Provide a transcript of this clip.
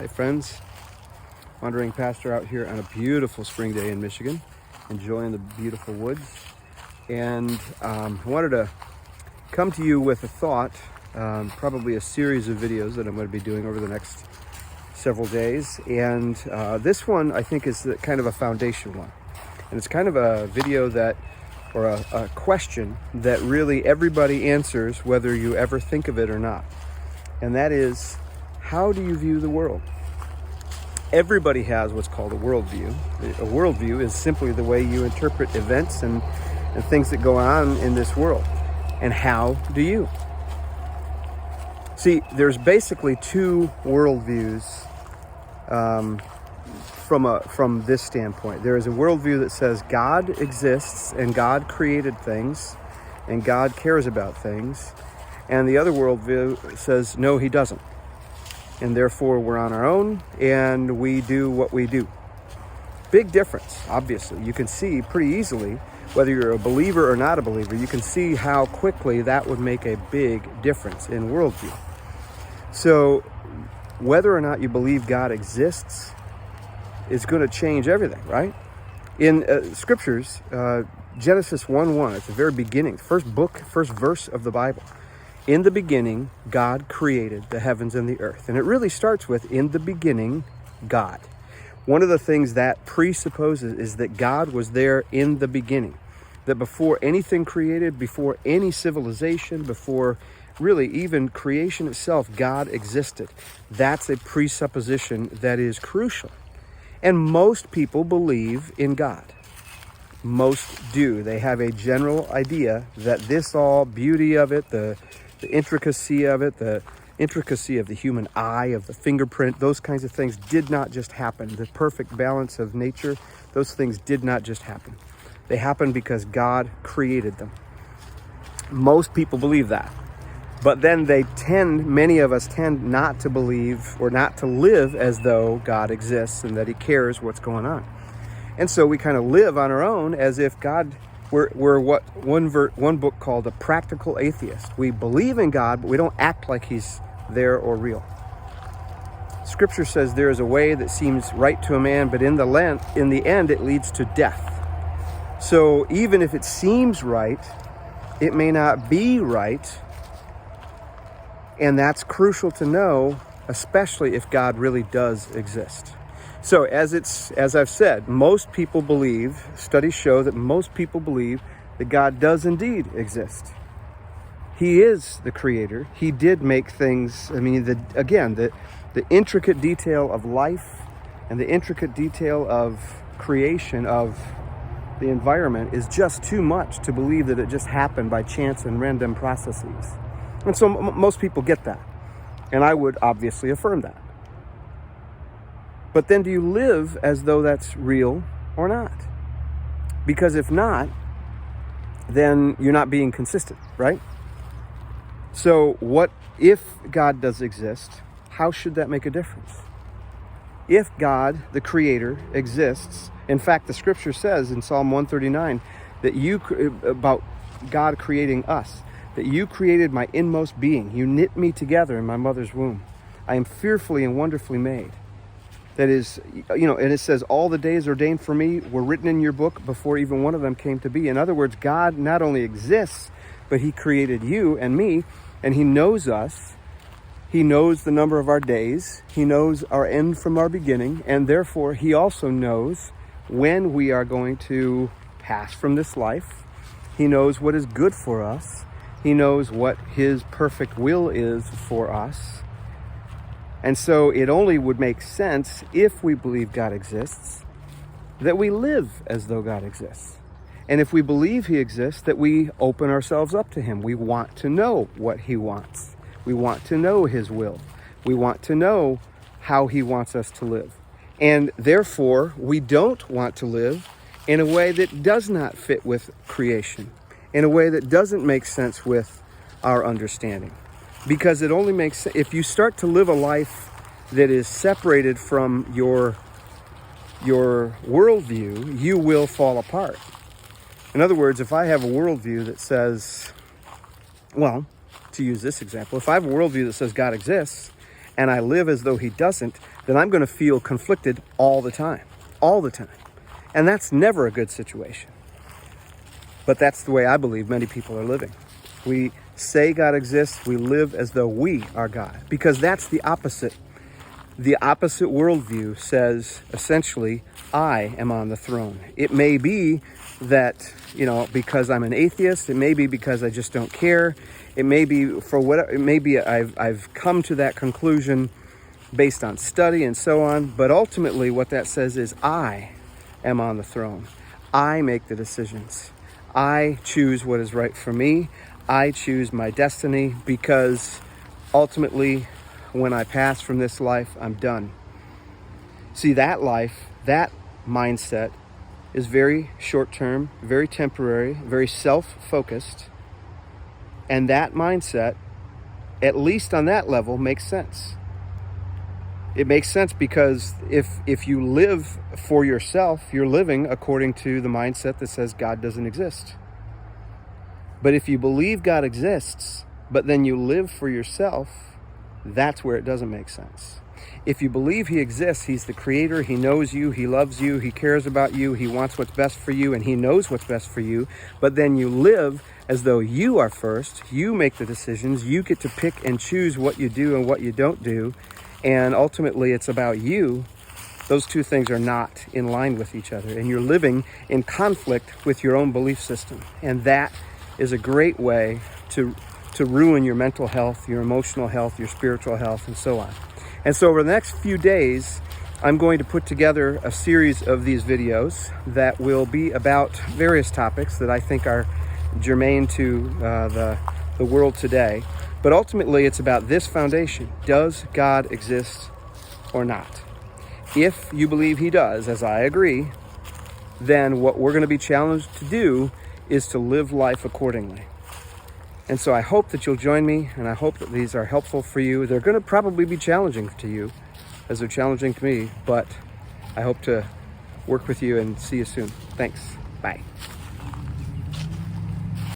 Hey friends, wandering pastor out here on a beautiful spring day in Michigan, enjoying the beautiful woods. And I wanted to come to you with a thought, probably a series of videos that I'm going to be doing over the next several days. And this one I think is kind of a foundation one. And it's kind of a video that, or a question that really everybody answers whether you ever think of it or not. And that is, how do you view the world? Everybody has what's called a worldview. A worldview is simply the way you interpret events and things that go on in this world. And how do you? See, there's basically two worldviews from this standpoint. There is a worldview that says God exists and God created things and God cares about things. And the other worldview says, no, he doesn't. And therefore we're on our own and we do what we do. Big difference, obviously. You can see pretty easily, whether you're a believer or not a believer, you can see how quickly that would make a big difference in worldview. So whether or not you believe God exists is going to change everything, right? In scriptures, Genesis 1:1, at the very beginning, first verse of the Bible. In the beginning, God created the heavens and the earth. And it really starts with, in the beginning, God. One of the things that presupposes is that God was there in the beginning. That before anything created, before any civilization, before really even creation itself, God existed. That's a presupposition that is crucial. And most people believe in God. Most do. They have a general idea that this all beauty of it, the intricacy of it, the intricacy of the human eye, of the fingerprint, those kinds of things did not just happen. The perfect balance of nature, those things did not just happen. They happened because God created them. Most people believe that. But then many of us tend not to believe or not to live as though God exists and that he cares what's going on. And so we kind of live on our own as if we're what one book called a practical atheist. We believe in God, but we don't act like he's there or real. Scripture says there is a way that seems right to a man, but in the end it leads to death. So even if it seems right, it may not be right. And that's crucial to know, especially if God really does exist. So as I've said, most people believe, studies show that most people believe that God does indeed exist. He is the creator. He did make things. The intricate detail of life and the intricate detail of creation of the environment is just too much to believe that it just happened by chance and random processes. And so most people get that. And I would obviously affirm that. But then do you live as though that's real or not? Because if not, then you're not being consistent, right? So what if God does exist? How should that make a difference? If God, the creator, exists, in fact, the scripture says in Psalm 139 that about God creating us, that you created my inmost being. You knit me together in my mother's womb. I am fearfully and wonderfully made. That is, and it says, all the days ordained for me were written in your book before even one of them came to be. In other words, God not only exists, but he created you and me, and he knows us. He knows the number of our days. He knows our end from our beginning, and therefore he also knows when we are going to pass from this life. He knows what is good for us. He knows what his perfect will is for us. And so it only would make sense, if we believe God exists, that we live as though God exists. And if we believe he exists, that we open ourselves up to him. We want to know what he wants. We want to know his will. We want to know how he wants us to live. And therefore, we don't want to live in a way that does not fit with creation, in a way that doesn't make sense with our understanding. Because it only makes sense if you start to live a life that is separated from your worldview, you will fall apart. In other words, if I have a worldview that says, well, to use this example, if I have a worldview that says God exists, and I live as though he doesn't, then I'm going to feel conflicted all the time. All the time. And that's never a good situation. But that's the way I believe many people are living. We say God exists, we live as though we are God, because that's the opposite. The opposite worldview says, essentially, I am on the throne. It may be that, because I'm an atheist, it may be because I just don't care, it may be for whatever, it may be I've come to that conclusion based on study and so on, but ultimately what that says is I am on the throne. I make the decisions. I choose what is right for me. I choose my destiny, because ultimately, when I pass from this life, I'm done. See, that life, that mindset is very short-term, very temporary, very self-focused. And that mindset, at least on that level, makes sense. It makes sense because if you live for yourself, you're living according to the mindset that says God doesn't exist. But if you believe God exists, but then you live for yourself, that's where it doesn't make sense. If you believe he exists, he's the creator, he knows you, he loves you, he cares about you, he wants what's best for you, and he knows what's best for you, but then you live as though you are first, you make the decisions, you get to pick and choose what you do and what you don't do, and ultimately it's about you, those two things are not in line with each other, and you're living in conflict with your own belief system. And that is a great way to ruin your mental health, your emotional health, your spiritual health, and so on. And so over the next few days, I'm going to put together a series of these videos that will be about various topics that I think are germane to the world today. But ultimately, it's about this foundation. Does God exist or not? If you believe he does, as I agree, then what we're going to be challenged to do is to live life accordingly. And so I hope that you'll join me, and I hope that these are helpful for you. They're going to probably be challenging to you, as they're challenging to me, but I hope to work with you and see you soon. Thanks. Bye.